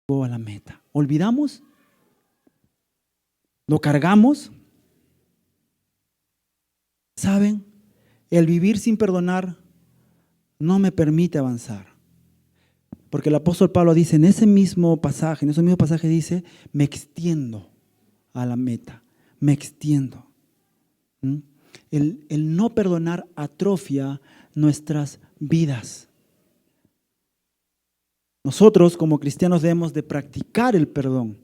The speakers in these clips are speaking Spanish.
a la meta. ¿Olvidamos? ¿Lo cargamos? ¿Saben? El vivir sin perdonar no me permite avanzar. Porque el apóstol Pablo dice en ese mismo pasaje, dice, me extiendo a la meta, me extiendo. El no perdonar atrofia nuestras vidas. Nosotros como cristianos debemos de practicar el perdón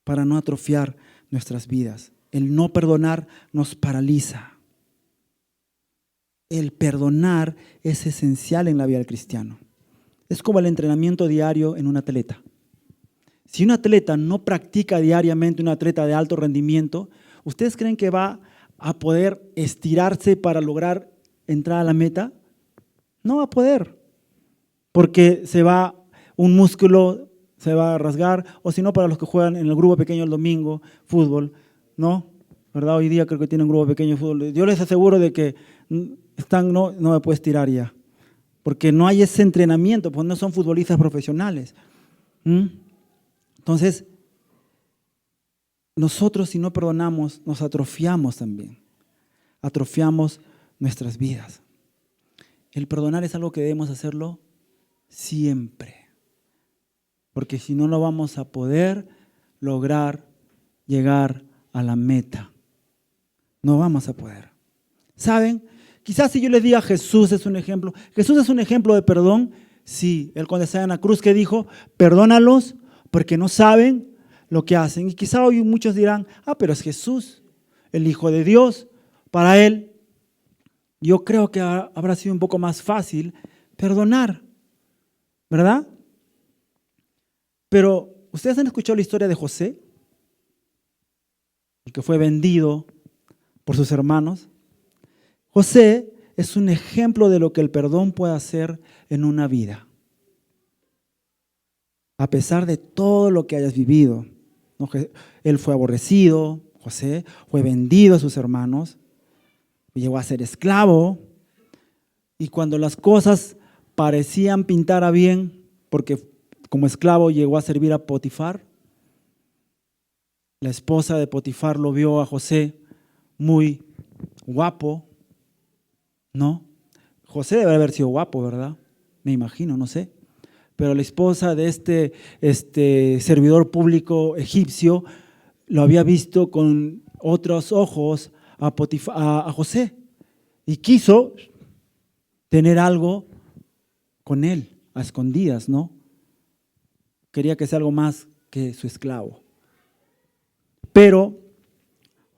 para no atrofiar nuestras vidas. El no perdonar nos paraliza. El perdonar es esencial en la vida del cristiano. Es como el entrenamiento diario en un atleta. Si un atleta no practica diariamente, un atleta de alto rendimiento, ¿ustedes creen que va a poder estirarse para lograr entrar a la meta? No va a poder, porque un músculo se va a rasgar, o si no, para los que juegan en el grupo pequeño el domingo, fútbol, ¿no? ¿Verdad? Hoy día creo que tienen un grupo pequeño de fútbol. Yo les aseguro de que no me puedes tirar ya, porque no hay ese entrenamiento, pues no son futbolistas profesionales. Entonces, nosotros si no perdonamos, nos atrofiamos también. Atrofiamos nuestras vidas. El perdonar es algo que debemos hacerlo siempre, porque si no, no vamos a poder lograr llegar a la meta. No vamos a poder. ¿Saben? Quizás si yo les diga Jesús es un ejemplo. Jesús es un ejemplo de perdón. Sí, Él cuando estaba en la cruz, ¿qué dijo? Perdónalos porque no saben lo que hacen. Y quizá hoy muchos dirán, pero es Jesús, el Hijo de Dios. Para Él, yo creo que habrá sido un poco más fácil perdonar, ¿verdad? Pero, ¿ustedes han escuchado la historia de José? El que fue vendido por sus hermanos. José es un ejemplo de lo que el perdón puede hacer en una vida. A pesar de todo lo que hayas vivido, ¿no? Él fue aborrecido, José fue vendido a sus hermanos, llegó a ser esclavo, y cuando las cosas parecían pintar a bien, porque como esclavo llegó a servir a Potifar, la esposa de Potifar lo vio a José muy guapo, ¿no? José debe haber sido guapo, ¿verdad? Me imagino, no sé. Pero la esposa de este servidor público egipcio lo había visto con otros ojos a José y quiso tener algo con él, a escondidas, ¿no? Quería que sea algo más que su esclavo. Pero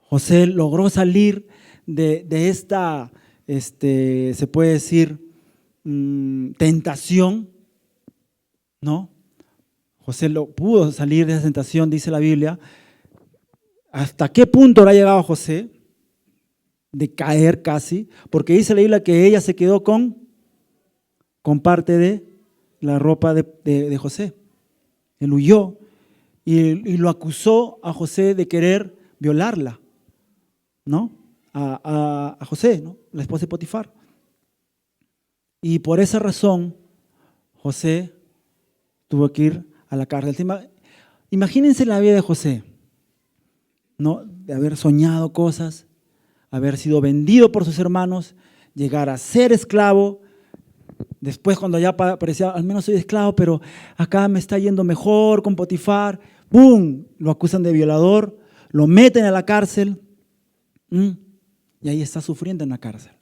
José logró salir de esta, se puede decir, tentación, ¿no? José pudo salir de esa tentación, dice la Biblia. ¿Hasta qué punto habrá llegado José? De caer casi, porque dice la Biblia que ella se quedó con parte de la ropa de José. Él huyó y lo acusó a José de querer violarla, ¿no? A José, ¿no? La esposa de Potifar. Y por esa razón, José tuvo que ir a la cárcel. Imagínense la vida de José, ¿no? De haber soñado cosas, haber sido vendido por sus hermanos, llegar a ser esclavo. Después, cuando ya parecía, al menos soy esclavo, pero acá me está yendo mejor con Potifar, ¡pum! Lo acusan de violador, lo meten a la cárcel, y ahí está sufriendo en la cárcel.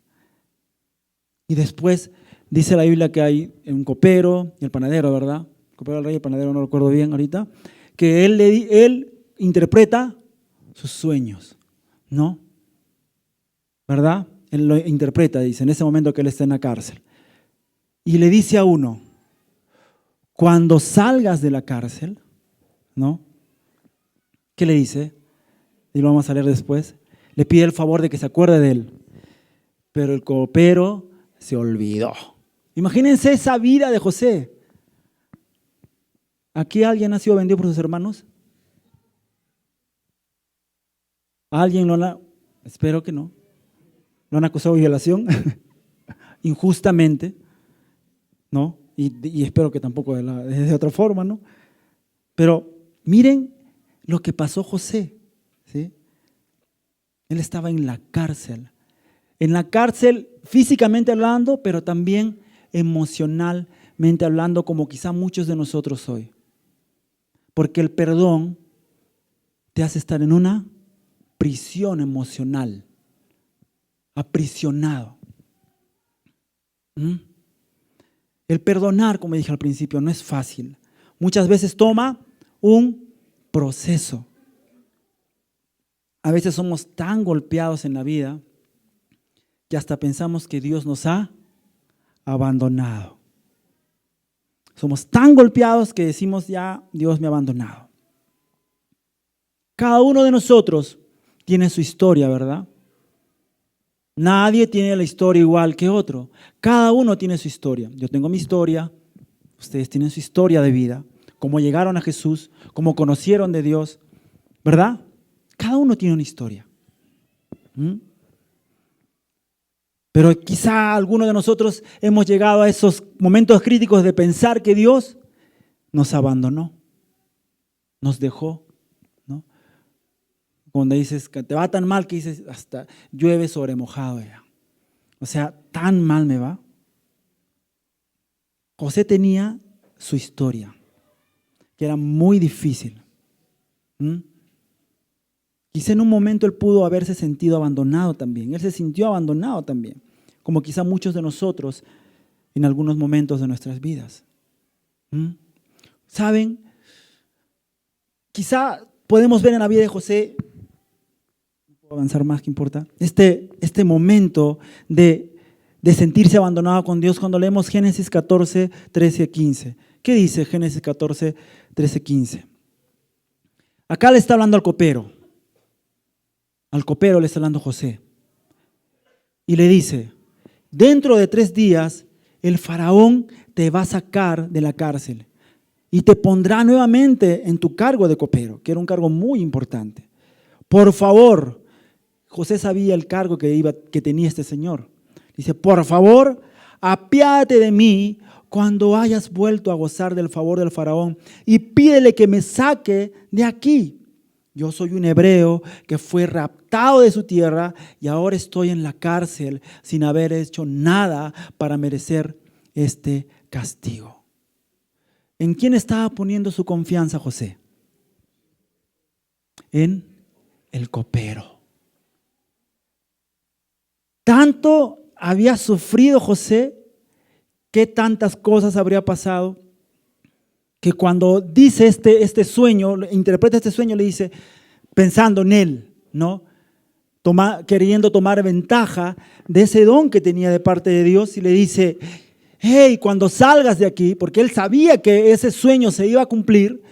Y después dice la Biblia que hay un copero y el panadero, ¿verdad? El copero del rey y el panadero, no recuerdo bien ahorita, que él interpreta sus sueños, ¿no? ¿Verdad? Él lo interpreta, dice, en ese momento que él está en la cárcel. Y le dice a uno, cuando salgas de la cárcel, ¿no? ¿Qué le dice? Y lo vamos a leer después. Le pide el favor de que se acuerde de él. Pero el copero se olvidó. Imagínense esa vida de José. ¿Aquí alguien ha sido vendido por sus hermanos? ¿Alguien espero que no. ¿Lo han acusado de violación? Injustamente, ¿no? Y espero que tampoco de otra forma, ¿no? Pero miren lo que pasó José, ¿sí? Él estaba en la cárcel. En la cárcel físicamente hablando, pero también emocionalmente hablando, como quizá muchos de nosotros hoy. Porque el perdón te hace estar en una prisión emocional, aprisionado. El perdonar, como dije al principio, no es fácil. Muchas veces toma un proceso. A veces somos tan golpeados en la vida que hasta pensamos que Dios nos ha abandonado. Somos tan golpeados que decimos, ya Dios me ha abandonado. Cada uno de nosotros tiene su historia, ¿verdad? Nadie tiene la historia igual que otro. Cada uno tiene su historia. Yo tengo mi historia, ustedes tienen su historia de vida, cómo llegaron a Jesús, cómo conocieron de Dios, ¿verdad? Cada uno tiene una historia. Pero quizá algunos de nosotros hemos llegado a esos momentos críticos de pensar que Dios nos abandonó, nos dejó, ¿no? Cuando dices que te va tan mal que dices hasta llueve sobre mojado ya. O sea, tan mal me va. José tenía su historia, que era muy difícil. Quizá en un momento él pudo haberse sentido abandonado también. Él se sintió abandonado también, como quizá muchos de nosotros en algunos momentos de nuestras vidas. ¿Saben? Quizá podemos ver en la vida de José, no puedo avanzar más, ¿qué importa? Este momento de sentirse abandonado con Dios cuando leemos Génesis 14, 13, 15. ¿Qué dice Génesis 14, 13, 15? Acá le está hablando al copero. Al copero le está hablando José. Y le dice, dentro de 3 días el faraón te va a sacar de la cárcel y te pondrá nuevamente en tu cargo de copero, que era un cargo muy importante. Por favor, José sabía el cargo que tenía este señor. Dice, por favor, apiádate de mí cuando hayas vuelto a gozar del favor del faraón y pídele que me saque de aquí. Yo soy un hebreo que fue raptado de su tierra y ahora estoy en la cárcel sin haber hecho nada para merecer este castigo. ¿En quién estaba poniendo su confianza José? En el copero. Tanto había sufrido José, qué tantas cosas habría pasado, que cuando dice este sueño, interpreta este sueño, le dice, pensando en él, ¿no? Queriendo tomar ventaja de ese don que tenía de parte de Dios y le dice, hey, cuando salgas de aquí, porque él sabía que ese sueño se iba a cumplir,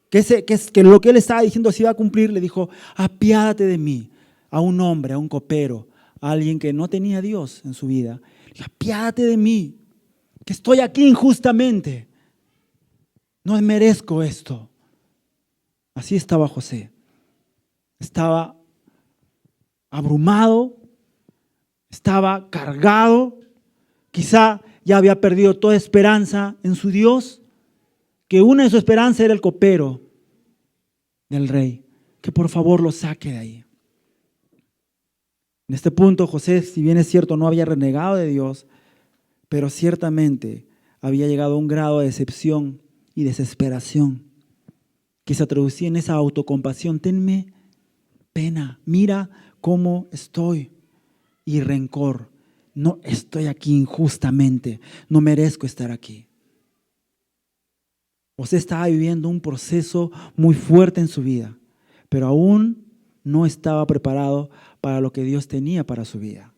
que lo que él estaba diciendo se iba a cumplir, le dijo, apiádate de mí, a un hombre, a un copero, a alguien que no tenía a Dios en su vida. Apiádate de mí, que estoy aquí injustamente. No merezco esto. Así estaba José. Estaba abrumado, estaba cargado, quizá ya había perdido toda esperanza en su Dios, que una de sus esperanzas era el copero del rey, que por favor lo saque de ahí. En este punto José, si bien es cierto, no había renegado de Dios, pero ciertamente había llegado a un grado de decepción y desesperación que se traducía en esa autocompasión. Tenme pena, mira cómo estoy. Y rencor, no estoy aquí injustamente, no merezco estar aquí. José estaba viviendo un proceso muy fuerte en su vida, pero aún no estaba preparado para lo que Dios tenía para su vida.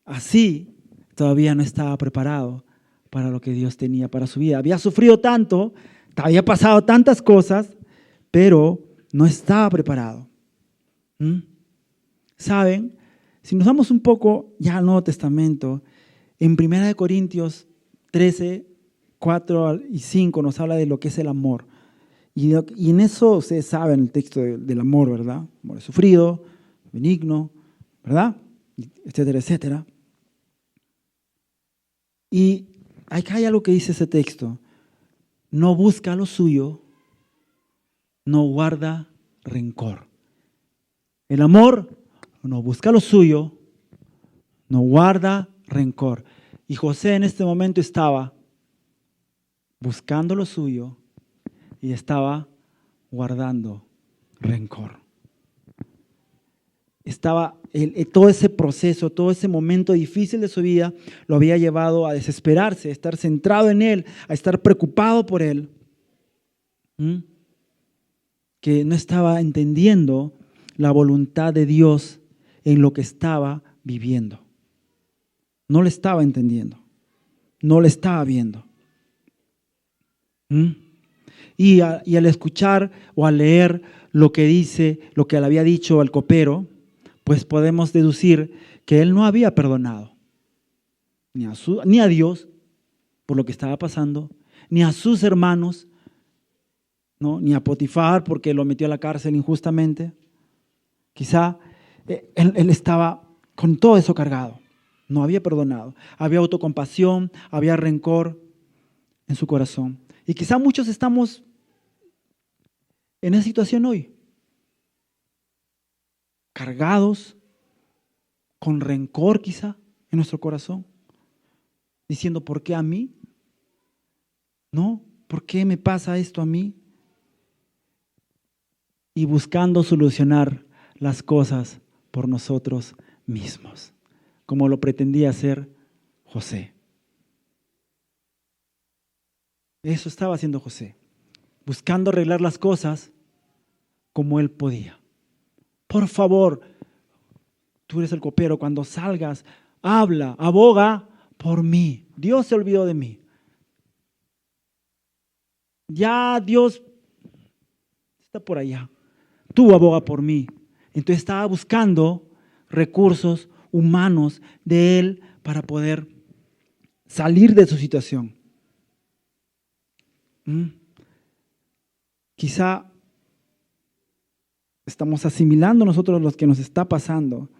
Así, todavía no estaba preparado para lo que Dios tenía para su vida. Había sufrido tanto, había pasado tantas cosas, pero no estaba preparado. ¿Saben? Si nos vamos un poco ya al Nuevo Testamento, en 1 Corintios 13, 4 y 5 nos habla de lo que es el amor. Y en eso ustedes saben el texto del amor, ¿verdad? Amor sufrido, benigno, ¿verdad? Etcétera, etcétera. Y acá hay algo que dice ese texto. No busca lo suyo, no guarda rencor. El amor no busca lo suyo, no guarda rencor. Y José en este momento estaba buscando lo suyo y estaba guardando rencor. Estaba todo ese proceso, todo ese momento difícil de su vida lo había llevado a desesperarse, a estar centrado en él, a estar preocupado por él. Que no estaba entendiendo la voluntad de Dios en lo que estaba viviendo. No le estaba entendiendo, no le estaba viendo. Y al escuchar o al leer lo que dice, lo que le había dicho al copero, pues podemos deducir que él no había perdonado ni a Dios por lo que estaba pasando, ni a sus hermanos, ¿no? Ni a Potifar porque lo metió a la cárcel injustamente. Quizá él estaba con todo eso cargado, no había perdonado, había autocompasión, había rencor en su corazón. Y quizá muchos estamos en esa situación hoy, cargados, con rencor quizá en nuestro corazón, diciendo, ¿por qué a mí? ¿No? ¿Por qué me pasa esto a mí? Y buscando solucionar las cosas por nosotros mismos, como lo pretendía hacer José. Eso estaba haciendo José, buscando arreglar las cosas como él podía. Por favor, tú eres el copero, cuando salgas, habla, aboga por mí. Dios se olvidó de mí. Ya Dios está por allá. Tú aboga por mí. Entonces estaba buscando recursos humanos de él para poder salir de su situación. Quizá estamos asimilando nosotros lo que nos está pasando.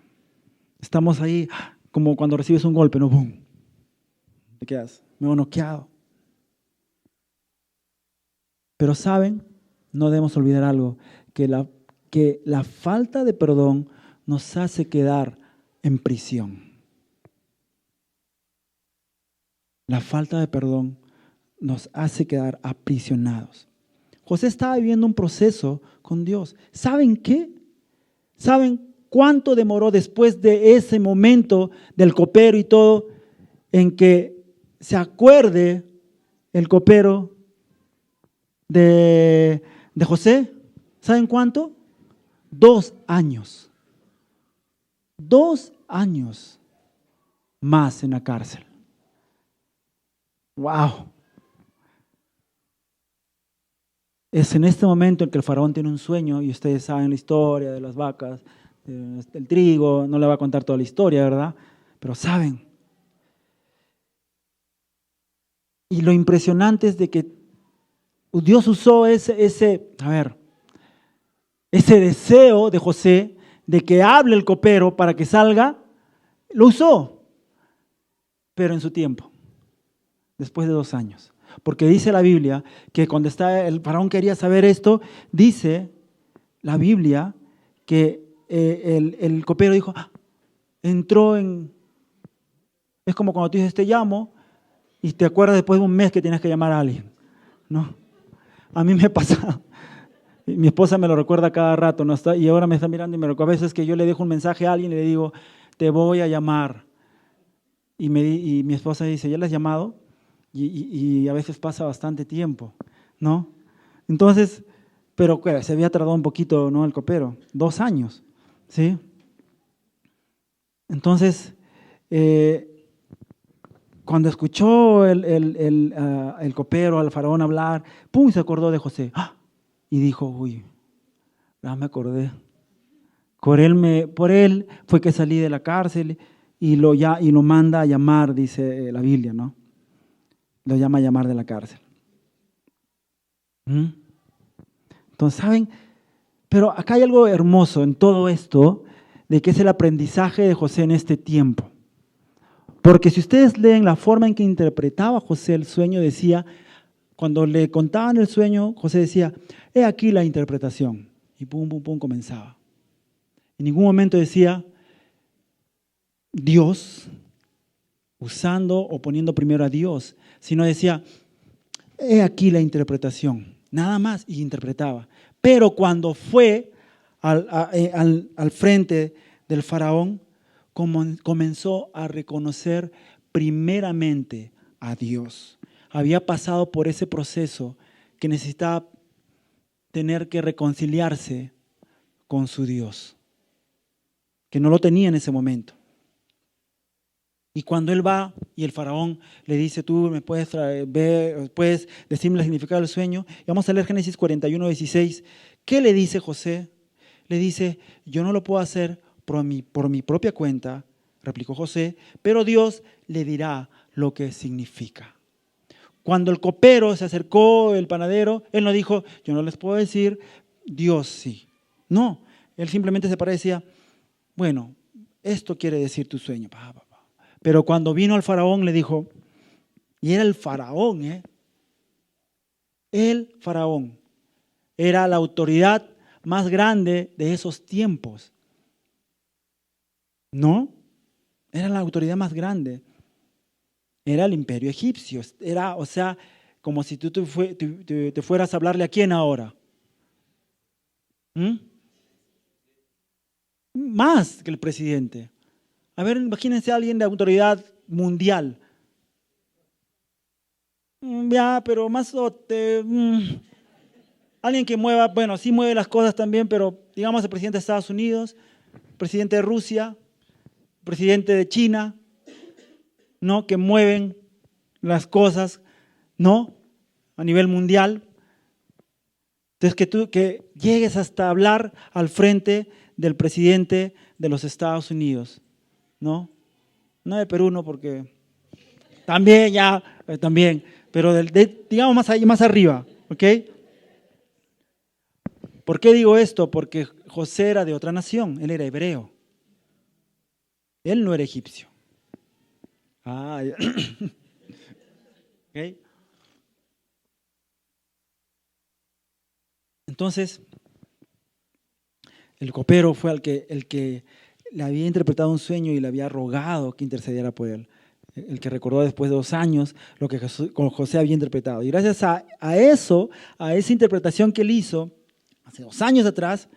Estamos ahí como cuando recibes un golpe, ¿no? ¡Bum! Te quedas, me he noqueado. Pero saben, no debemos olvidar algo, que la falta de perdón nos hace quedar en prisión. La falta de perdón nos hace quedar aprisionados. José estaba viviendo un proceso con Dios. ¿Saben qué? ¿Saben cuánto demoró después de ese momento del copero y todo en que se acuerde el copero de José? ¿Saben cuánto? 2 años. 2 años más en la cárcel. ¡Wow! Es en este momento en que el faraón tiene un sueño, y ustedes saben la historia de las vacas, del trigo, no le voy a contar toda la historia, ¿verdad? Pero saben. Y lo impresionante es de que Dios usó ese deseo de José de que hable el copero para que salga, lo usó, pero en su tiempo, después de 2 años. Porque dice la Biblia que cuando el faraón quería saber esto, dice la Biblia que el copero dijo, entró en... Es como cuando tú dices, te llamo, y te acuerdas después de un mes que tienes que llamar a alguien, ¿no? A mí me pasa, mi esposa me lo recuerda cada rato, ¿no? Y ahora me está mirando y me recuerda a veces que yo le dejo un mensaje a alguien y le digo, te voy a llamar. Y mi esposa dice, ¿ya le has llamado? Y a veces pasa bastante tiempo, ¿no? Entonces, pero se había tardado un poquito, ¿no? El copero, 2 años, ¿sí? Entonces, cuando escuchó el copero al faraón hablar, ¡pum!, se acordó de José. Y dijo, uy, ya me acordé. Por él fue que salí de la cárcel y lo manda a llamar, dice la Biblia, ¿no? Lo llama a llamar de la cárcel. Entonces, ¿saben? Pero acá hay algo hermoso en todo esto, de que es el aprendizaje de José en este tiempo. Porque si ustedes leen la forma en que interpretaba José el sueño, decía, Cuando le contaban el sueño, José decía, he aquí la interpretación. Y pum, pum, pum, comenzaba. En ningún momento decía, Dios, usando o poniendo primero a Dios, sino decía, he aquí la interpretación. Nada más, y interpretaba. Pero cuando fue al frente del faraón, comenzó a reconocer primeramente a Dios. Había pasado por ese proceso que necesitaba tener que reconciliarse con su Dios, que no lo tenía en ese momento. Y cuando él va y el faraón le dice, tú me puedes decirme el significado del sueño. Y vamos a leer Génesis 41, 16. ¿Qué le dice José? Le dice, yo no lo puedo hacer por mi propia cuenta, replicó José, pero Dios le dirá lo que significa. Cuando el copero se acercó, el panadero, él no dijo, yo no les puedo decir, Dios sí. No, él simplemente se paró y decía, bueno, esto quiere decir tu sueño. Pero cuando vino al faraón le dijo, y era el faraón, el faraón era la autoridad más grande de esos tiempos. ¿No? Era la autoridad más grande. Era el imperio egipcio. Era, o sea, como si tú te fueras a hablarle a quién ahora. Más que el presidente. A ver, imagínense a alguien de autoridad mundial. Ya, pero más alguien que mueva, bueno, sí mueve las cosas también, pero digamos el presidente de Estados Unidos, el presidente de Rusia, el presidente de China, ¿no? Que mueven las cosas, ¿no? A nivel mundial. Entonces, que llegues hasta hablar al frente del presidente de los Estados Unidos, ¿no? No de Perú, no, porque también también, pero digamos más arriba, ¿ok? ¿Por qué digo esto? Porque José era de otra nación, él era hebreo. Él no era egipcio. ¿Okay? Entonces, el copero fue el que le había interpretado un sueño y le había rogado que intercediera por él. El que recordó después de 2 años lo que José había interpretado. Y gracias a eso, a esa interpretación que él hizo hace 2 años atrás,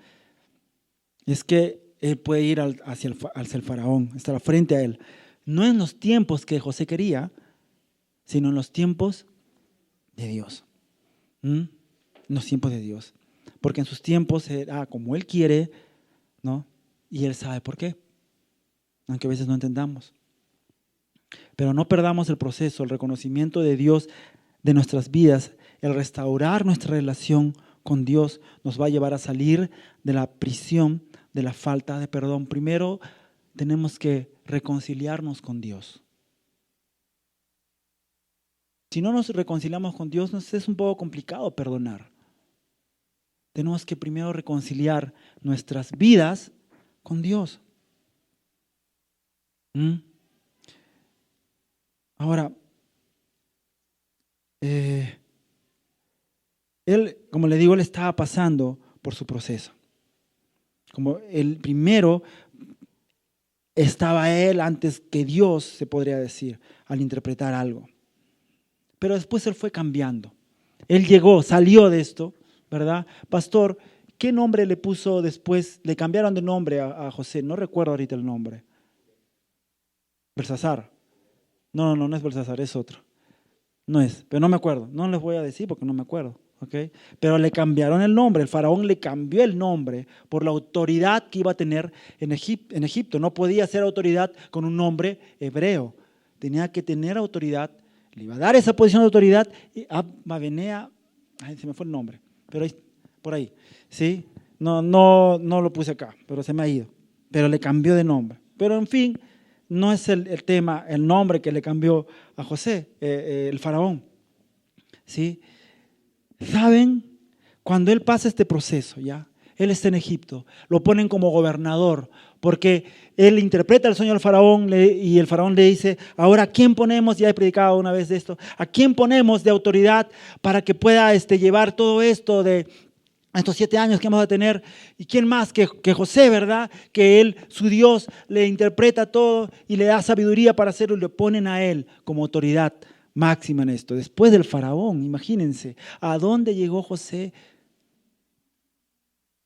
es que él puede ir hacia el faraón, estar frente a él. No en los tiempos que José quería, sino en los tiempos de Dios. En los tiempos de Dios. Porque en sus tiempos era como Él quiere, ¿no? Y Él sabe por qué. Aunque a veces no entendamos. Pero no perdamos el proceso, el reconocimiento de Dios de nuestras vidas, el restaurar nuestra relación con Dios nos va a llevar a salir de la prisión, de la falta de perdón. Primero tenemos que reconciliarnos con Dios. Si no nos reconciliamos con Dios, nos es un poco complicado perdonar. Tenemos que primero reconciliar nuestras vidas con Dios. Ahora, él, como le digo, él estaba pasando por su proceso. Como el primero estaba él antes que Dios, se podría decir, al interpretar algo. Pero después él fue cambiando. Él salió de esto, ¿verdad? Pastor, ¿qué nombre le puso después? Le cambiaron de nombre a José, no recuerdo ahorita el nombre. Belsasar. No es Belsasar, es otro. No es, pero no me acuerdo. No les voy a decir porque no me acuerdo. ¿Okay? Pero le cambiaron el nombre, el faraón le cambió el nombre por la autoridad que iba a tener en Egipto. No podía ser autoridad con un nombre hebreo. Tenía que tener autoridad, le iba a dar esa posición de autoridad y Mabenea, se me fue el nombre, pero por ahí, ¿sí? No lo puse acá, pero se me ha ido. Pero le cambió de nombre. Pero en fin, no es el tema, el nombre que le cambió a José, el faraón. ¿Sí? ¿Saben? Cuando él pasa este proceso, ¿ya? Él está en Egipto. Lo ponen como gobernador porque él interpreta el sueño del faraón y el faraón le dice, ahora, ¿a quién ponemos? Ya he predicado una vez de esto. ¿A quién ponemos de autoridad para que pueda llevar todo esto de estos 7 años que vamos a tener? ¿Y quién más que José, verdad? Que él, su Dios, le interpreta todo y le da sabiduría para hacerlo y le ponen a él como autoridad máxima en esto. Después del faraón, imagínense, ¿a dónde llegó José?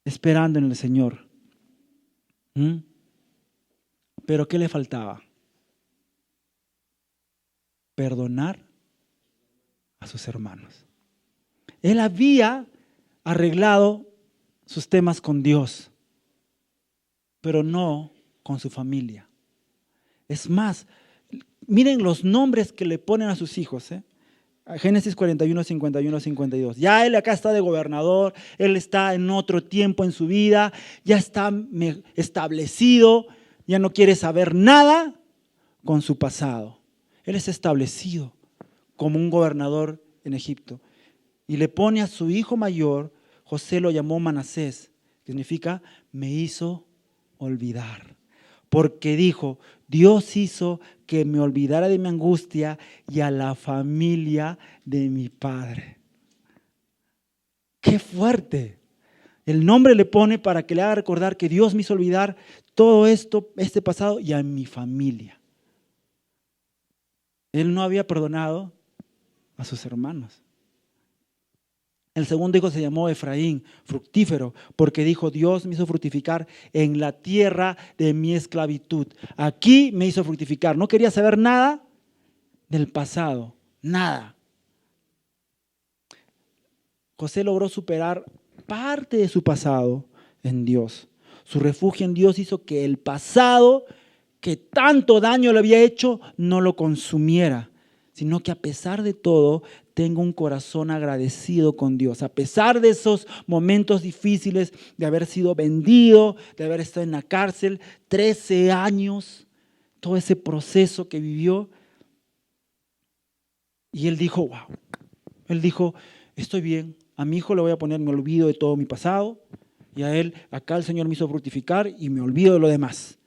Esperando en el Señor. Pero ¿qué le faltaba? Perdonar a sus hermanos. Él había arreglado sus temas con Dios, pero no con su familia. Es más, miren los nombres que le ponen a sus hijos. Génesis 41, 51, 52. Ya él acá está de gobernador, él está en otro tiempo en su vida, ya está establecido, ya no quiere saber nada con su pasado. Él es establecido como un gobernador en Egipto. Y le pone a su hijo mayor, José lo llamó Manasés, que significa me hizo olvidar. Porque dijo, Dios hizo que me olvidara de mi angustia y a la familia de mi padre. ¡Qué fuerte! El nombre le pone para que le haga recordar que Dios me hizo olvidar todo esto, este pasado y a mi familia. Él no había perdonado a sus hermanos. El segundo hijo se llamó Efraín, fructífero, porque dijo, Dios me hizo fructificar en la tierra de mi esclavitud. Aquí me hizo fructificar. No quería saber nada del pasado, nada. José logró superar parte de su pasado en Dios. Su refugio en Dios hizo que el pasado que tanto daño le había hecho no lo consumiera, sino que a pesar de todo tengo un corazón agradecido con Dios. A pesar de esos momentos difíciles, de haber sido vendido, de haber estado en la cárcel 13 años, todo ese proceso que vivió. Y él dijo, wow, él dijo, estoy bien, a mi hijo le voy a poner, me olvido de todo mi pasado, y a él, acá el Señor me hizo fructificar y me olvido de lo demás.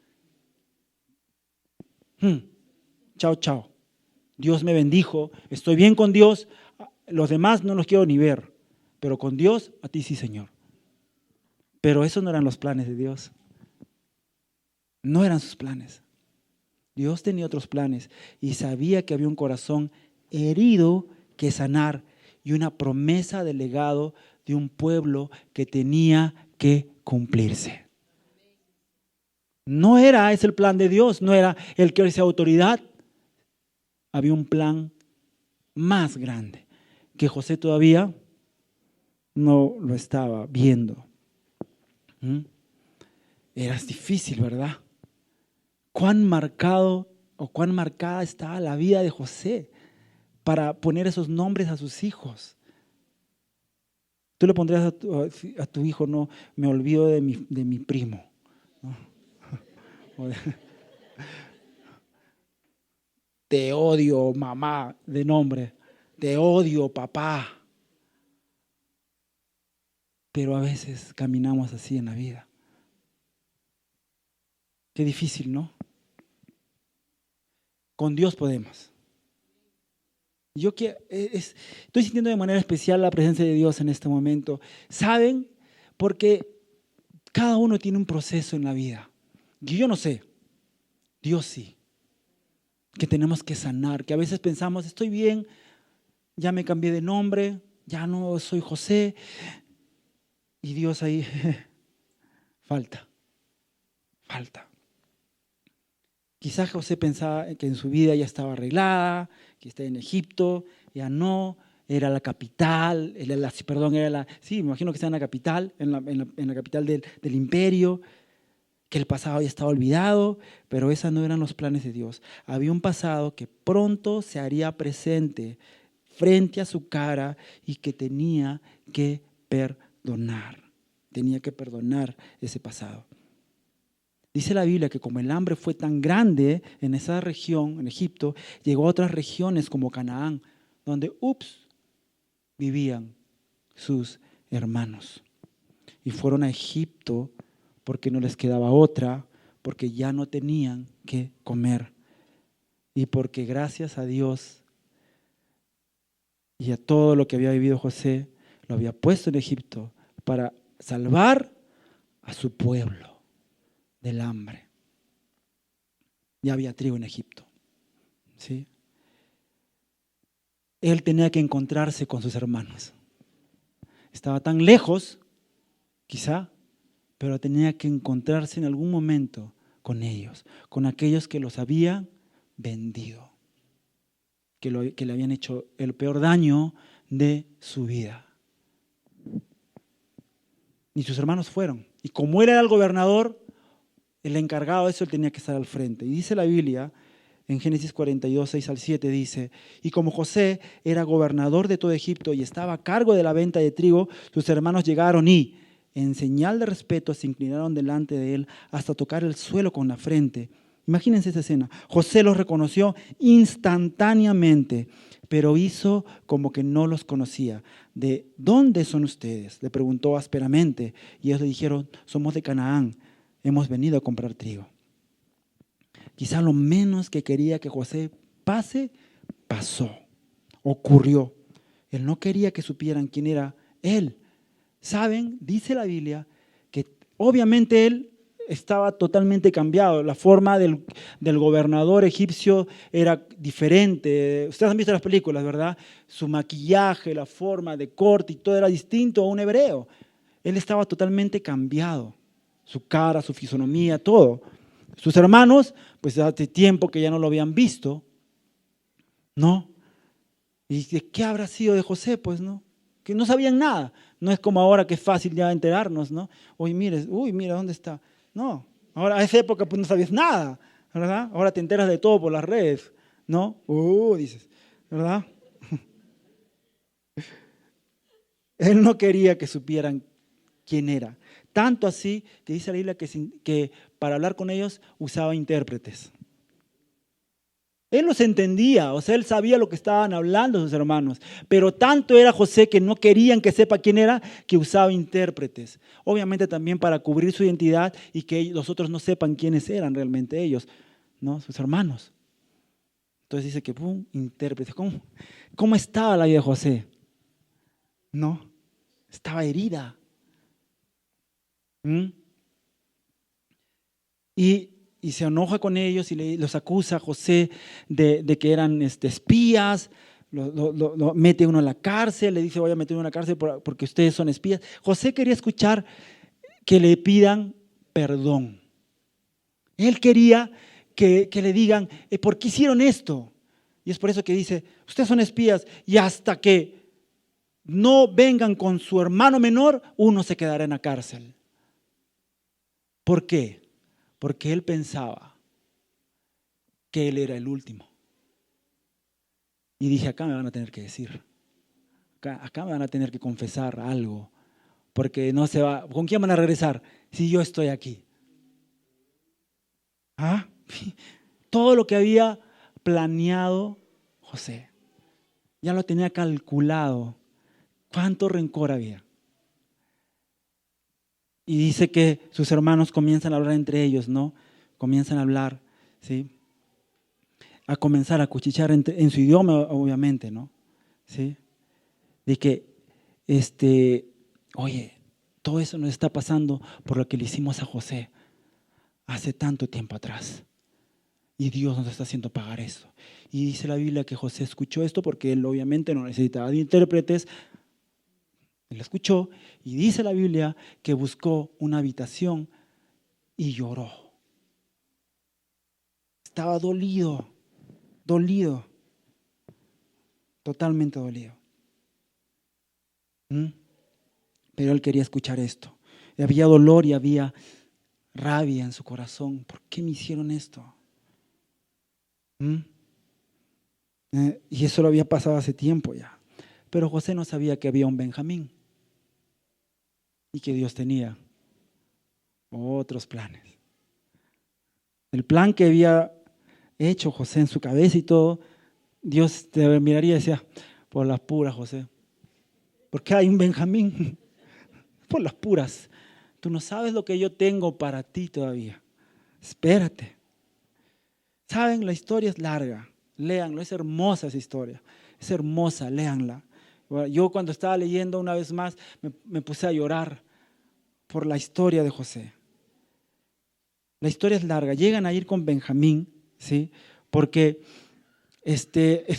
Chao, chao. Dios me bendijo, estoy bien con Dios, los demás no los quiero ni ver, pero con Dios, a ti sí, Señor. Pero esos no eran los planes de Dios. No eran sus planes. Dios tenía otros planes y sabía que había un corazón herido que sanar y una promesa de legado de un pueblo que tenía que cumplirse. No era ese el plan de Dios, no era el que sea autoridad. Había un plan más grande que José todavía no lo estaba viendo. Era difícil, ¿verdad? Cuán marcado o cuán marcada estaba la vida de José para poner esos nombres a sus hijos. Tú le pondrías a tu hijo, no, me olvido de mi primo, ¿no? Te odio, mamá, de nombre. Te odio, papá. Pero a veces caminamos así en la vida. Qué difícil, ¿no? Con Dios podemos. Estoy sintiendo de manera especial la presencia de Dios en este momento. ¿Saben? Porque cada uno tiene un proceso en la vida. Yo no sé, Dios sí. Que tenemos que sanar, que a veces pensamos, estoy bien, ya me cambié de nombre, ya no soy José. Y Dios ahí, falta. Quizás José pensaba que en su vida ya estaba arreglada, que está en Egipto, ya no, era la capital, sí, me imagino que está en la capital, en la capital del imperio, que el pasado ya estaba olvidado, pero esos no eran los planes de Dios. Había un pasado que pronto se haría presente frente a su cara y que tenía que perdonar. Tenía que perdonar ese pasado. Dice la Biblia que como el hambre fue tan grande en esa región, en Egipto, llegó a otras regiones como Canaán, donde, vivían sus hermanos. y fueron a Egipto porque no les quedaba otra, porque ya no tenían que comer. Y porque gracias a Dios y a todo lo que había vivido José, lo había puesto en Egipto para salvar a su pueblo del hambre. Ya había trigo en Egipto, ¿sí? Él tenía que encontrarse con sus hermanos. Estaba tan lejos, quizá, pero tenía que encontrarse en algún momento con ellos, con aquellos que los habían vendido, que le habían hecho el peor daño de su vida. Y sus hermanos fueron. Y como él era el gobernador, el encargado de eso, él tenía que estar al frente. Y dice la Biblia, en Génesis 42, 6 al 7, dice: y como José era gobernador de todo Egipto y estaba a cargo de la venta de trigo, sus hermanos llegaron y, en señal de respeto, se inclinaron delante de él hasta tocar el suelo con la frente. Imagínense esa escena. José los reconoció instantáneamente, pero hizo como que no los conocía. ¿De dónde son ustedes?, le preguntó ásperamente. Y ellos le dijeron: somos de Canaán, hemos venido a comprar trigo. Quizá lo menos que quería que José pase, pasó, ocurrió. Él no quería que supieran quién era él. ¿Saben? Dice la Biblia que obviamente él estaba totalmente cambiado. La forma del gobernador egipcio era diferente. Ustedes han visto las películas, ¿verdad? Su maquillaje, la forma de corte y todo era distinto a un hebreo. Él estaba totalmente cambiado. Su cara, su fisonomía, todo. Sus hermanos, pues hace tiempo que ya no lo habían visto, ¿no? ¿Y de qué habrá sido de José? Pues no, que no sabían nada. No es como ahora que es fácil ya enterarnos, ¿no? Uy, mira, ¿dónde está? No, ahora a esa época pues no sabías nada, ¿verdad? Ahora te enteras de todo por las redes, ¿no? Dices, ¿verdad? Él no quería que supieran quién era. Tanto así que dice la Biblia que para hablar con ellos usaba intérpretes. Él los entendía, o sea, él sabía lo que estaban hablando sus hermanos, pero tanto era José que no querían que sepa quién era, que usaba intérpretes. Obviamente también para cubrir su identidad y que los otros no sepan quiénes eran realmente ellos, ¿no? Sus hermanos. Entonces dice que, intérpretes. ¿Cómo estaba la vida de José? No, estaba herida. Y se enoja con ellos y los acusa a José de que eran espías, lo mete uno en la cárcel, le dice: voy a meter uno en la cárcel porque ustedes son espías. José quería escuchar que le pidan perdón. Él quería que le digan: ¿por qué hicieron esto? Y es por eso que dice: ustedes son espías y hasta que no vengan con su hermano menor, uno se quedará en la cárcel. ¿Por qué? Porque él pensaba que él era el último. Y dije: acá me van a tener que decir, acá me van a tener que confesar algo, porque no se va. ¿Con quién van a regresar si yo estoy aquí? Todo lo que había planeado José, ya lo tenía calculado. ¿Cuánto rencor había? Y dice que sus hermanos comienzan a hablar entre ellos, ¿no? Comienzan a hablar, ¿sí? A comenzar a cuchichear en su idioma, obviamente, ¿no? ¿Sí? De que, oye, todo eso nos está pasando por lo que le hicimos a José hace tanto tiempo atrás. Y Dios nos está haciendo pagar eso. Y dice la Biblia que José escuchó esto porque él obviamente no necesitaba de intérpretes. Él escuchó y dice la Biblia que buscó una habitación y lloró. Estaba dolido, totalmente dolido. Pero él quería escuchar esto. Y había dolor y había rabia en su corazón. ¿Por qué me hicieron esto? Y eso lo había pasado hace tiempo ya. Pero José no sabía que había un Benjamín y que Dios tenía otros planes. El plan que había hecho José en su cabeza y todo, Dios te miraría y decía: por las puras, José. ¿Por qué hay un Benjamín? Por las puras. Tú no sabes lo que yo tengo para ti todavía. Espérate. ¿Saben? La historia es larga. Léanlo, es hermosa esa historia. Es hermosa, léanla. Yo cuando estaba leyendo una vez más me puse a llorar por la historia de José. La historia es larga. Llegan a ir con Benjamín, ¿sí? Porque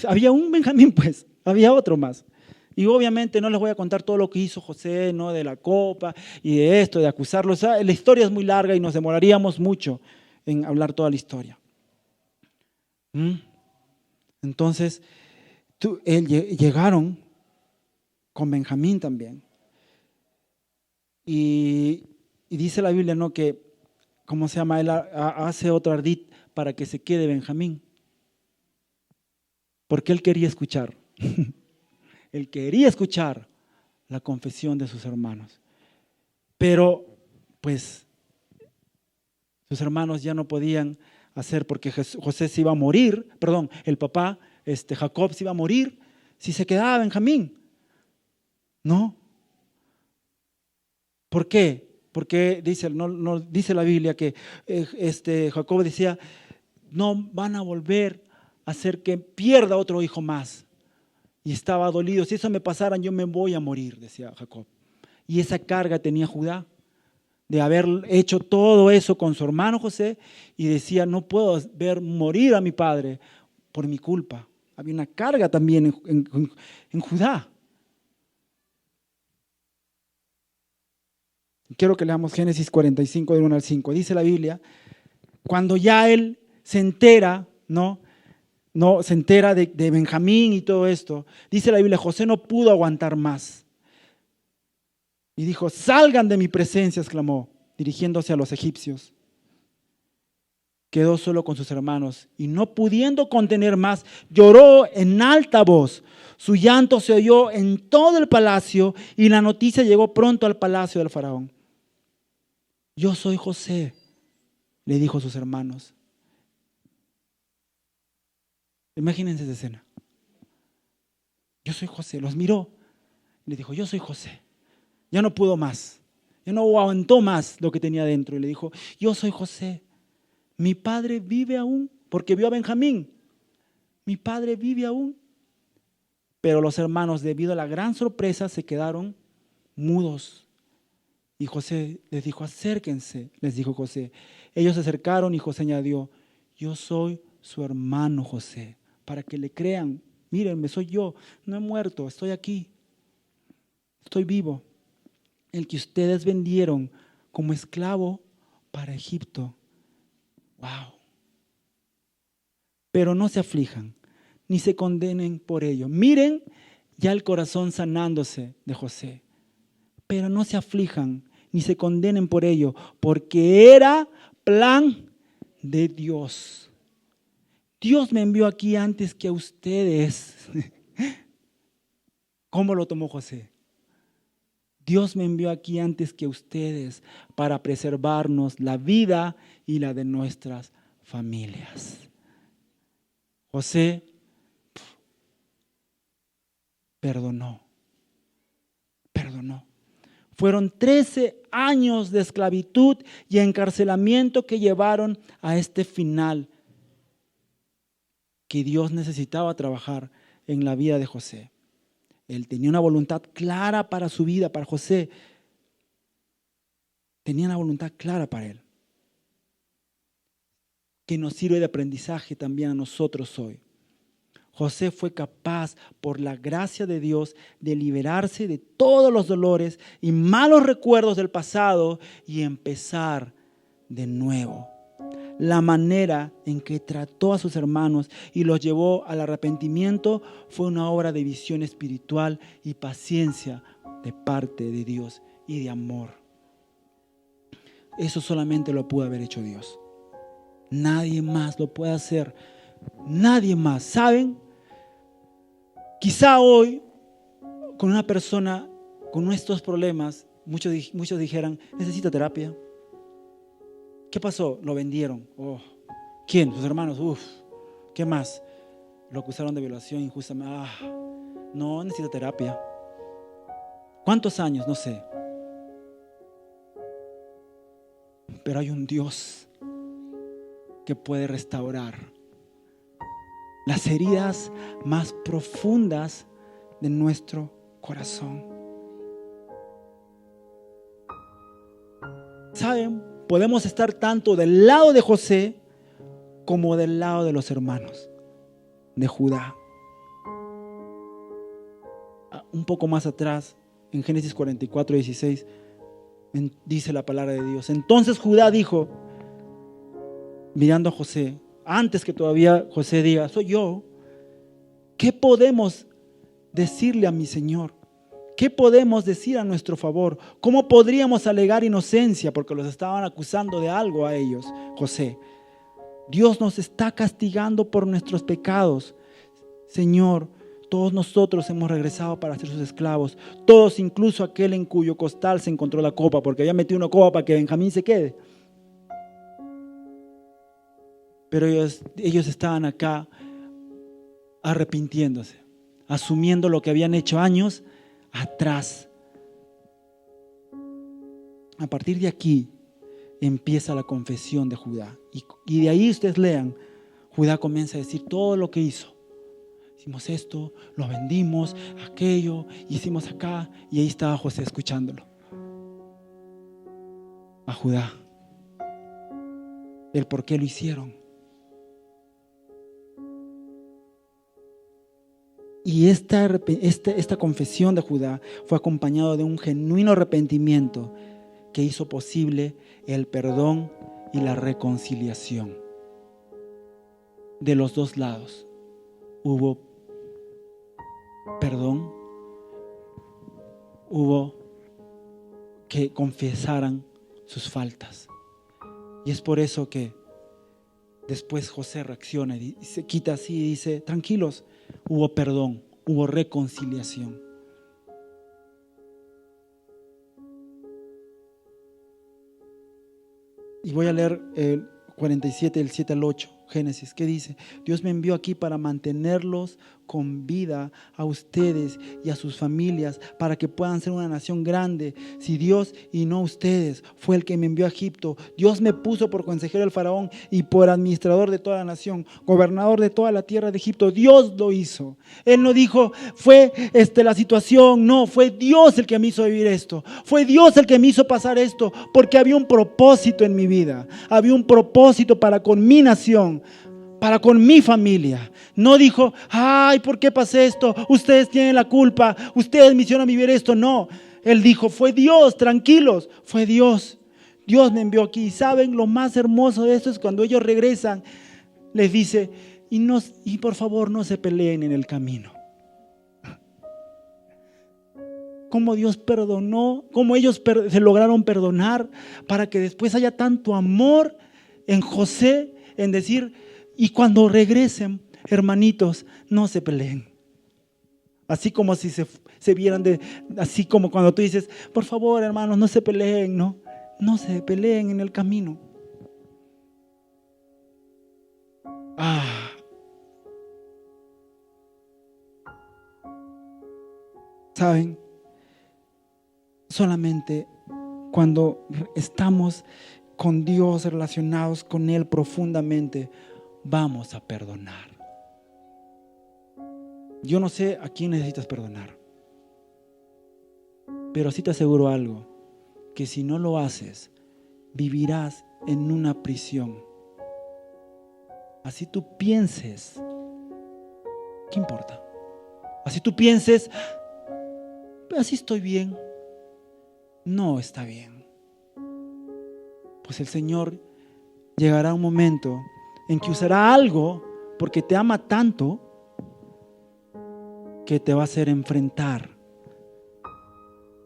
había un Benjamín, pues, había otro más. Y obviamente no les voy a contar todo lo que hizo José, ¿no? De la copa y de esto, de acusarlo. O sea, la historia es muy larga y nos demoraríamos mucho en hablar toda la historia. Entonces, llegaron con Benjamín también. Y dice la Biblia, ¿no? Que, ¿cómo se llama? Él hace otro ardid para que se quede Benjamín. Porque él quería escuchar. Él quería escuchar la confesión de sus hermanos. Pero, pues, sus hermanos ya no podían hacer porque José se iba a morir, perdón, el papá, Jacob se iba a morir si se quedaba Benjamín. ¿No? ¿Por qué? Porque no dice la Biblia que Jacob decía, no van a volver a hacer que pierda otro hijo más. Y estaba dolido. Si eso me pasara, yo me voy a morir, decía Jacob. Y esa carga tenía Judá de haber hecho todo eso con su hermano José y decía, no puedo ver morir a mi padre por mi culpa. Había una carga también en Judá. Quiero que leamos Génesis 45, del 1 al 5. Dice la Biblia, cuando ya él se entera, ¿no? Se entera de Benjamín y todo esto, dice la Biblia, José no pudo aguantar más. Y dijo, salgan de mi presencia, exclamó, dirigiéndose a los egipcios. Quedó solo con sus hermanos y no pudiendo contener más, lloró en alta voz. Su llanto se oyó en todo el palacio y la noticia llegó pronto al palacio del faraón. Yo soy José, le dijo a sus hermanos. Imagínense esa escena. Yo soy José, los miró y le dijo, yo soy José. Ya no pudo más, ya no aguantó más lo que tenía dentro y le dijo, yo soy José. Mi padre vive aún, porque vio a Benjamín. Mi padre vive aún. Pero los hermanos, debido a la gran sorpresa, se quedaron mudos. Y José les dijo, acérquense, les dijo José. Ellos se acercaron y José añadió, yo soy su hermano José, para que le crean. Mírenme, soy yo, no he muerto, estoy aquí, estoy vivo. El que ustedes vendieron como esclavo para Egipto. Wow. Pero no se aflijan, ni se condenen por ello. Miren ya el corazón sanándose de José. Pero no se aflijan, ni se condenen por ello, porque era plan de Dios. Dios me envió aquí antes que a ustedes. ¿Cómo lo tomó José? Dios me envió aquí antes que ustedes para preservarnos la vida y la de nuestras familias. José perdonó. Fueron 13 años de esclavitud y encarcelamiento que llevaron a este final que Dios necesitaba trabajar en la vida de José. Él tenía una voluntad clara para su vida, para José. Tenía una voluntad clara para él, que nos sirve de aprendizaje también a nosotros hoy. José fue capaz, por la gracia de Dios, de liberarse de todos los dolores y malos recuerdos del pasado y empezar de nuevo. La manera en que trató a sus hermanos y los llevó al arrepentimiento fue una obra de visión espiritual y paciencia de parte de Dios y de amor. Eso solamente lo pudo haber hecho Dios. Nadie más lo puede hacer. Nadie más. ¿Saben? Quizá hoy, con una persona con estos problemas, muchos dijeran, necesita terapia. ¿Qué pasó? Lo vendieron. Oh. ¿Quién? Sus hermanos. Uf. ¿Qué más? Lo acusaron de violación injustamente. No, necesita terapia. ¿Cuántos años? No sé. Pero hay un Dios que puede restaurar las heridas más profundas de nuestro corazón. ¿Saben? Podemos estar tanto del lado de José como del lado de los hermanos de Judá. Un poco más atrás, en Génesis 44:16, dice la palabra de Dios. Entonces Judá dijo, mirando a José, antes que todavía José diga, soy yo, ¿qué podemos decirle a mi Señor? ¿Qué podemos decir a nuestro favor? ¿Cómo podríamos alegar inocencia? Porque los estaban acusando de algo a ellos, José. Dios nos está castigando por nuestros pecados. Señor, todos nosotros hemos regresado para ser sus esclavos. Todos, incluso aquel en cuyo costal se encontró la copa, porque había metido una copa para que Benjamín se quede. Pero ellos estaban acá arrepintiéndose, asumiendo lo que habían hecho años atrás. A partir de aquí empieza la confesión de Judá. Y de ahí ustedes lean, Judá comienza a decir todo lo que hizo. Hicimos esto, lo vendimos, aquello, hicimos acá. Y ahí estaba José escuchándolo. A Judá. El por qué lo hicieron. Y esta confesión de Judá fue acompañado de un genuino arrepentimiento que hizo posible el perdón y la reconciliación. De los dos lados hubo perdón, hubo que confesaran sus faltas. Y es por eso que después José reacciona y se quita así y dice, tranquilos, hubo perdón, hubo reconciliación. Y voy a leer el 47, del 7 al 8, Génesis, que dice, Dios me envió aquí para mantenerlos con vida a ustedes y a sus familias, para que puedan ser una nación grande. Si Dios y no ustedes fue el que me envió a Egipto, Dios me puso por consejero del faraón y por administrador de toda la nación, gobernador de toda la tierra de Egipto. Dios lo hizo. Él no dijo, fue la situación, no, fue Dios el que me hizo vivir esto, fue Dios el que me hizo pasar esto, porque había un propósito en mi vida, había un propósito para con mi nación, para con mi familia. No dijo, ay, ¿por qué pasé esto? Ustedes tienen la culpa, ustedes me hicieron vivir esto. No, Él dijo, fue Dios, tranquilos, fue Dios. Dios me envió aquí. ¿Saben? Lo más hermoso de esto es cuando ellos regresan, les dice, y por favor no se peleen en el camino. Cómo Dios perdonó, cómo ellos se lograron perdonar, para que después haya tanto amor en José, en decir, y cuando regresen, hermanitos, no se peleen. Así como si se vieran así como cuando tú dices, por favor, hermanos, no se peleen, no se peleen en el camino. ¿Saben? Solamente cuando estamos con Dios, relacionados con Él profundamente, vamos a perdonar. Yo no sé a quién necesitas perdonar, pero sí te aseguro algo, que si no lo haces, vivirás en una prisión. Así tú pienses, ¿qué importa? Así tú pienses, así estoy bien. No está bien. Pues el Señor llegará un momento en que usará algo, porque te ama tanto, que te va a hacer enfrentar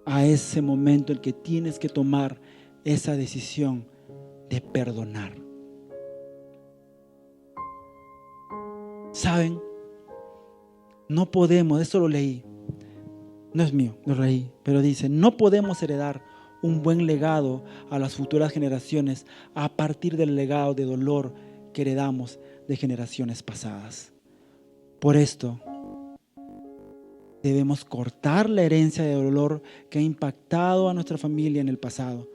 a ese momento en que tienes que tomar esa decisión de perdonar. ¿Saben? No podemos, esto lo leí, no es mío, lo leí, pero dice, no podemos heredar un buen legado a las futuras generaciones a partir del legado de dolor que heredamos de generaciones pasadas. Por esto, debemos cortar la herencia de dolor que ha impactado a nuestra familia en el pasado,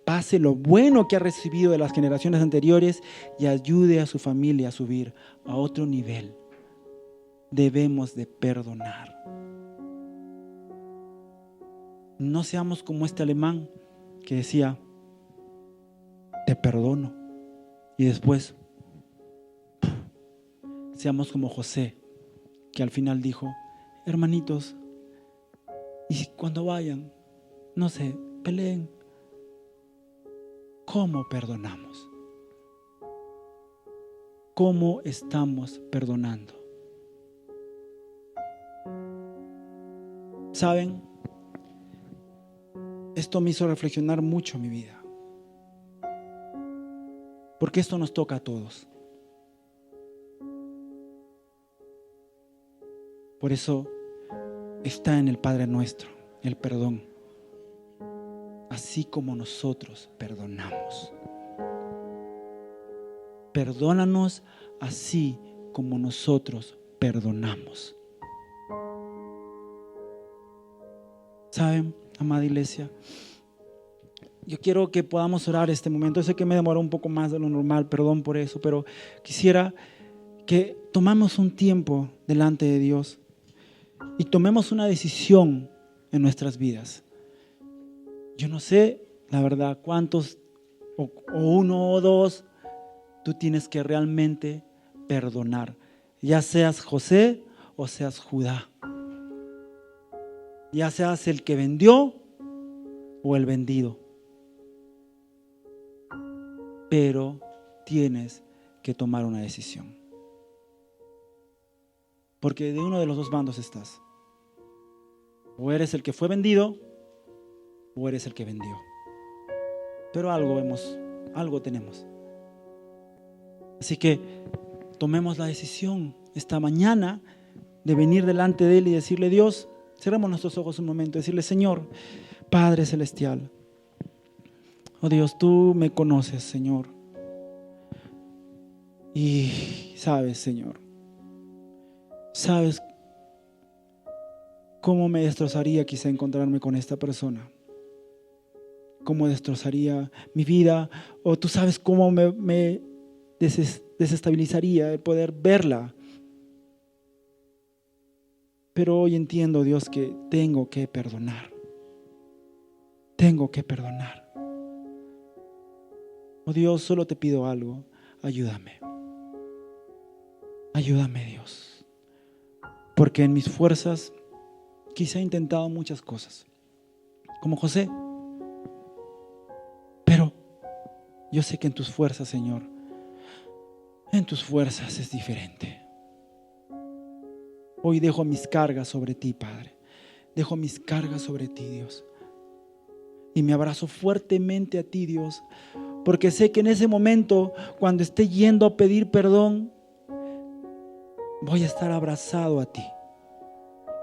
repase lo bueno que ha recibido de las generaciones anteriores y ayude a su familia a subir a otro nivel. Debemos de perdonar. No seamos como este alemán que decía, te perdono. Y después, seamos como José, que al final dijo, hermanitos, y cuando vayan, no sé, peleen, ¿cómo perdonamos? ¿Cómo estamos perdonando? ¿Saben? Esto me hizo reflexionar mucho mi vida. Porque esto nos toca a todos. Por eso está en el Padre Nuestro el perdón. Así como nosotros perdonamos. Perdónanos así como nosotros perdonamos. ¿Saben, amada iglesia? Yo quiero que podamos orar este momento. Yo sé que me demoró un poco más de lo normal, perdón por eso, pero quisiera que tomemos un tiempo delante de Dios y tomemos una decisión en nuestras vidas. Yo no sé, la verdad, cuántos, o uno o dos, tú tienes que realmente perdonar. Ya seas José o seas Judá. Ya seas el que vendió o el vendido. Pero tienes que tomar una decisión. Porque de uno de los dos bandos estás. O eres el que fue vendido o eres el que vendió. Pero algo tenemos. Así que tomemos la decisión esta mañana de venir delante de Él y decirle, Dios, cerramos nuestros ojos un momento, decirle, Señor, Padre Celestial, oh Dios, tú me conoces, Señor. Y sabes, Señor, sabes cómo me destrozaría quizá encontrarme con esta persona. Cómo destrozaría mi vida. O tú sabes cómo me desestabilizaría el poder verla. Pero hoy entiendo, Dios, que tengo que perdonar. Tengo que perdonar. Oh Dios, solo te pido algo. Ayúdame. Ayúdame, Dios. Porque en mis fuerzas quizá he intentado muchas cosas. Como José. Pero yo sé que en tus fuerzas, Señor, en tus fuerzas es diferente. Hoy dejo mis cargas sobre ti, Padre. Dejo mis cargas sobre ti, Dios. Y me abrazo fuertemente a ti, Dios. Porque sé que en ese momento, cuando esté yendo a pedir perdón, voy a estar abrazado a ti.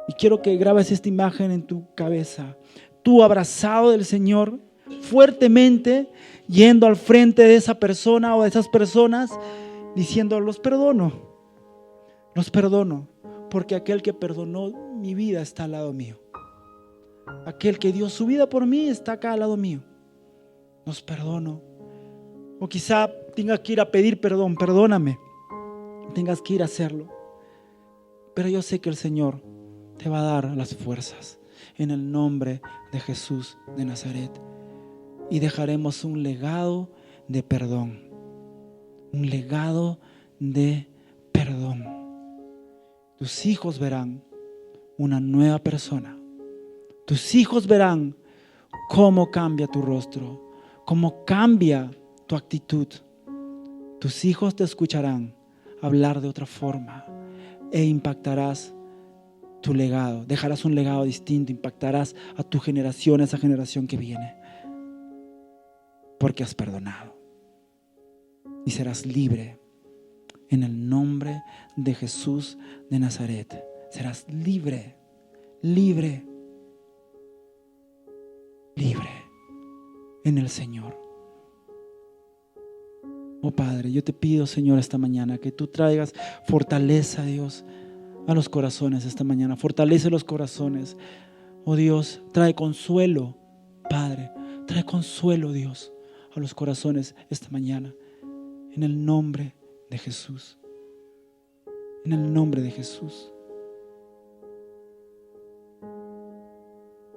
Y quiero que grabes esta imagen en tu cabeza. Tú abrazado del Señor, fuertemente, yendo al frente de esa persona o de esas personas, diciendo, los perdono, porque aquel que perdonó mi vida está al lado mío. Aquel que dio su vida por mí está acá al lado mío. Los perdono. O quizá tengas que ir a pedir perdón, perdóname. Tengas que ir a hacerlo. Pero yo sé que el Señor te va a dar las fuerzas en el nombre de Jesús de Nazaret. Y dejaremos un legado de perdón. Un legado de perdón. Tus hijos verán una nueva persona. Tus hijos verán cómo cambia tu rostro, cómo cambia tu actitud. Tus hijos te escucharán hablar de otra forma e impactarás tu legado. Dejarás un legado distinto, impactarás a tu generación, a esa generación que viene. Porque has perdonado. Y serás libre en el nombre de Jesús de Nazaret. Serás libre, libre, libre en el Señor. Oh Padre, yo te pido, Señor, esta mañana que tú traigas fortaleza, Dios, a los corazones esta mañana. Fortalece los corazones. Oh Dios, trae consuelo, Padre. Trae consuelo, Dios. a los corazones esta mañana. En el nombre de Jesús. En el nombre de Jesús.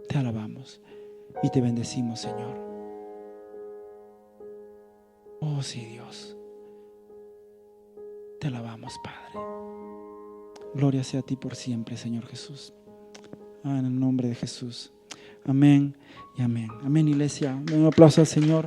Te alabamos y te bendecimos, Señor. Oh, sí, Dios. Te alabamos, Padre. Gloria sea a ti por siempre, Señor Jesús. En el nombre de Jesús. Amén y amén. Amén, iglesia. Un aplauso al Señor.